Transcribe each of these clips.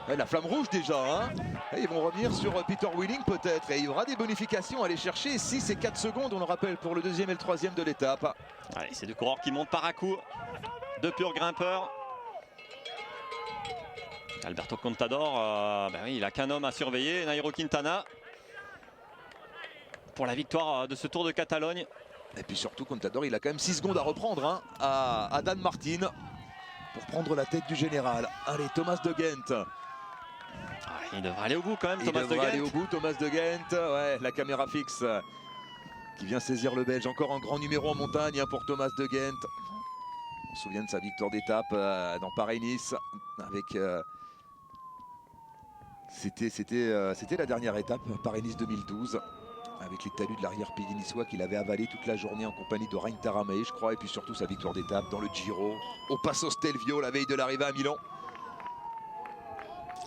Ouais, la flamme rouge déjà, hein. Et ils vont revenir sur Peter Wheeling peut-être. Et il y aura des bonifications à aller chercher. 6 et 4 secondes, on le rappelle, pour le deuxième et le troisième de l'étape. Allez, c'est deux coureurs qui montent par à coup. Deux purs grimpeurs. Alberto Contador, ben oui, il n'a qu'un homme à surveiller, Nairo Quintana. Pour la victoire de ce Tour de Catalogne. Et puis surtout, Contador, il a quand même 6 secondes à reprendre, hein, à Dan Martin pour prendre la tête du général. Allez, Thomas de Gendt. Il devrait aller au bout quand même, Thomas de Gendt. Il devrait aller au bout, Thomas de Gendt. Ouais, la caméra fixe qui vient saisir le Belge. Encore un grand numéro en montagne, hein, pour Thomas de Gendt. On se souvient de sa victoire d'étape dans Paris-Nice avec... C'était la dernière étape, Paris-Nice 2012, avec les talus de l'arrière-pays niçois qu'il avait avalé toute la journée en compagnie de Rein Taramei, je crois, et puis surtout sa victoire d'étape dans le Giro, au Passo Stelvio, la veille de l'arrivée à Milan.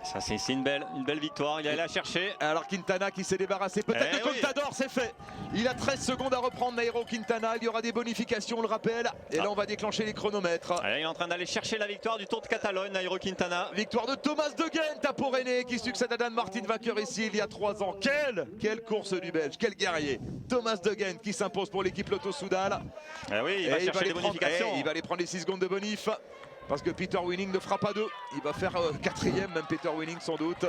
Ça, c'est une belle victoire, il est allé la chercher. Alors Quintana qui s'est débarrassé peut-être de Contador, c'est fait. Il a 13 secondes à reprendre, Nairo Quintana, il y aura des bonifications, on le rappelle. Et là on va déclencher les chronomètres. Allez, il est en train d'aller chercher la victoire du Tour de Catalogne, Nairo Quintana. Victoire de Thomas de Gendt à Port-Aine qui succède à Dan Martin, vainqueur ici il y a 3 ans. Quelle course du Belge, quel guerrier. Thomas de Gendt qui s'impose pour l'équipe Lotto Soudal. Oui, il va chercher les bonifications. Il va aller prendre les 6 secondes de bonif. Parce que Peter Wheeling ne fera pas 2. Il va faire 4e, même Peter Wheeling sans doute.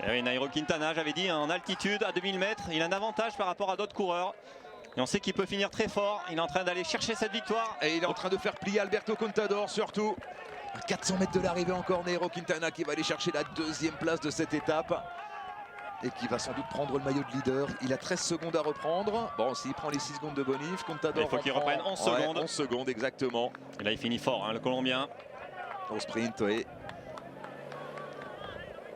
Et oui, Nairo Quintana, j'avais dit, en altitude, à 2000 mètres, il a un avantage par rapport à d'autres coureurs. Et on sait qu'il peut finir très fort. Il est en train d'aller chercher cette victoire. Et il est en train de faire plier Alberto Contador, surtout. À 400 mètres de l'arrivée encore, Nairo Quintana qui va aller chercher la 2e place de cette étape. Et qui va sans doute prendre le maillot de leader. Il a 13 secondes à reprendre. Bon, s'il prend les 6 secondes de bonif, Contador... Il faut qu'il reprenne 11 secondes. 11 secondes, exactement. Et là, il finit fort, hein, le Colombien. Au sprint, oui.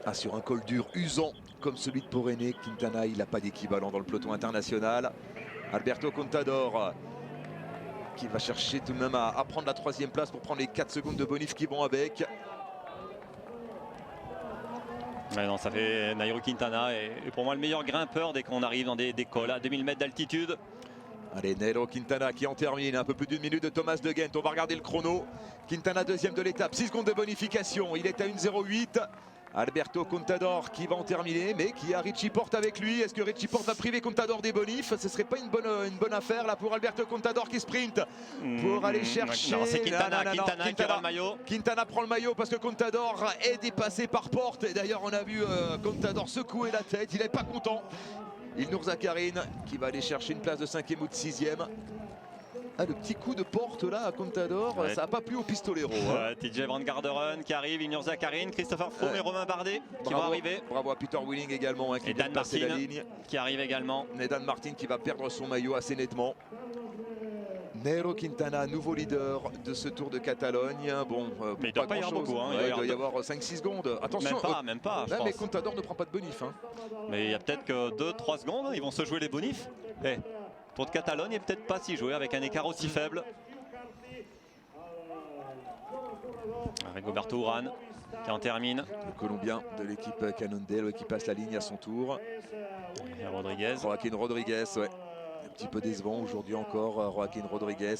Ah, sur un col dur usant comme celui de Port-Aine, Quintana, il n'a pas d'équivalent dans le peloton international. Alberto Contador qui va chercher tout de même à prendre la 3e place pour prendre les 4 secondes de bonif qui vont avec. Ouais, non, ça fait Nairo Quintana et pour moi le meilleur grimpeur dès qu'on arrive dans des cols à 2000 mètres d'altitude. Allez, Nairo Quintana qui en termine, un peu plus d'une minute de Thomas de Gendt. On va regarder le chrono. Quintana 2e de l'étape, 6 secondes de bonification. Il est à 1,08. Alberto Contador qui va en terminer, mais qui a Richie Porte avec lui. Est-ce que Richie Porte va priver Contador des bonifs? Ce serait pas une bonne affaire là pour Alberto Contador qui sprint pour aller chercher... Non, c'est Quintana, Quintana qui aura le maillot. Quintana prend le maillot parce que Contador est dépassé par Porte. Et d'ailleurs on a vu Contador secouer la tête, il n'est pas content. Ilnur Zakarin qui va aller chercher une place de 5e ou de 6e. Ah, le petit coup de Porte là à Contador, ouais. Ça n'a pas plu au pistolero. Hein. TJ Van Garderen qui arrive, Ilnur Zakarin, Christopher Froome et Romain Bardet qui vont arriver. Bravo à Peter Wheeling également, hein, qui vient de passer la ligne. Qui arrive également. Et Dan Martin qui va perdre son maillot assez nettement. Nairo Quintana, nouveau leader de ce Tour de Catalogne. Bon, mais il doit pas y avoir beaucoup. Hein. Ouais, il doit y avoir 5-6 secondes. Attention. Même pas. Là, mais Contador ne prend pas de bonif. Hein. Mais il y a peut-être que 2-3 secondes, ils vont se jouer les bonifs. Tour de Catalogne n'est peut-être pas si joué avec un écart aussi faible. Rigoberto Urán qui en termine. Le Colombien de l'équipe Cannondale qui passe la ligne à son tour. Et Rodriguez. Joaquin Rodriguez, ouais. Un petit peu décevant aujourd'hui encore, Joaquin Rodriguez.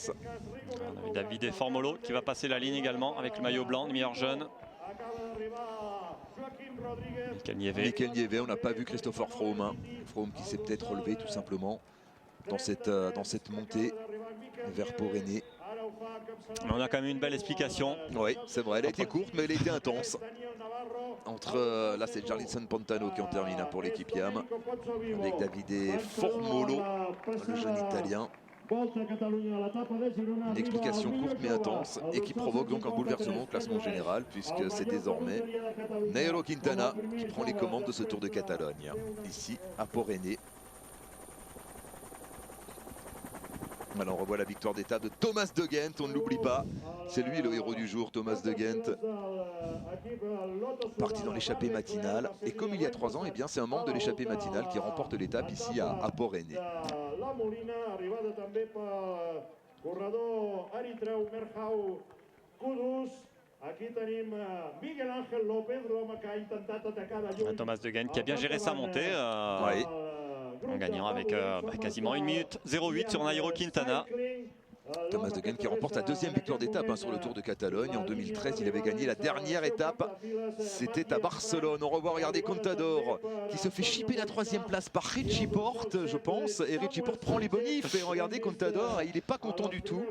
On a Davide Formolo qui va passer la ligne également avec le maillot blanc, le meilleur jeune. Mikel Nieve, on n'a pas vu Christopher Froome. Hein. Froome qui s'est peut-être relevé tout simplement dans cette montée vers Port-Aine. On a quand même une belle explication. Oui, c'est vrai, elle a été courte, mais elle a été intense. Entre, là, c'est Jarlinson Pantano qui en termine pour l'équipe YAM, avec Davide Formolo, le jeune italien. Une explication courte mais intense et qui provoque donc un bouleversement au classement général, puisque c'est désormais Nairo Quintana qui prend les commandes de ce Tour de Catalogne, ici à Port-Aine. Alors on revoit la victoire d'étape de Thomas de Gendt, on ne l'oublie pas. C'est lui le héros du jour, Thomas de Gendt. Parti dans l'échappée matinale. Et comme il y a 3 ans, eh bien c'est un membre de l'échappée matinale qui remporte l'étape ici à Port-Aine. Thomas de Gendt qui a bien géré sa montée. Oui. En gagnant avec quasiment 1 minute 08 sur Nairo Quintana. Thomas De Gendt qui remporte sa deuxième victoire d'étape sur le Tour de Catalogne. En 2013, il avait gagné la dernière étape. C'était à Barcelone. On revoit, regardez, Contador qui se fait chipper la troisième place par Richie Porte, je pense. Et Richie Porte prend les bonifs. Et regardez Contador, il n'est pas content du tout.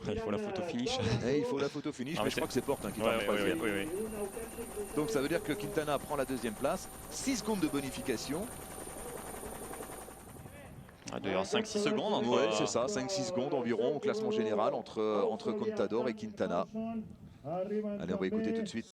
Il faut la photo finish. Et il faut la photo finish, mais je crois que c'est Porte qui ouais, prend la troisième. oui. Donc ça veut dire que Quintana prend la deuxième place. 6 secondes de bonification. Il doit y avoir 5-6 secondes. Ouais, c'est ça, 5-6 secondes environ au classement général entre Contador et Quintana. Allez, on va écouter tout de suite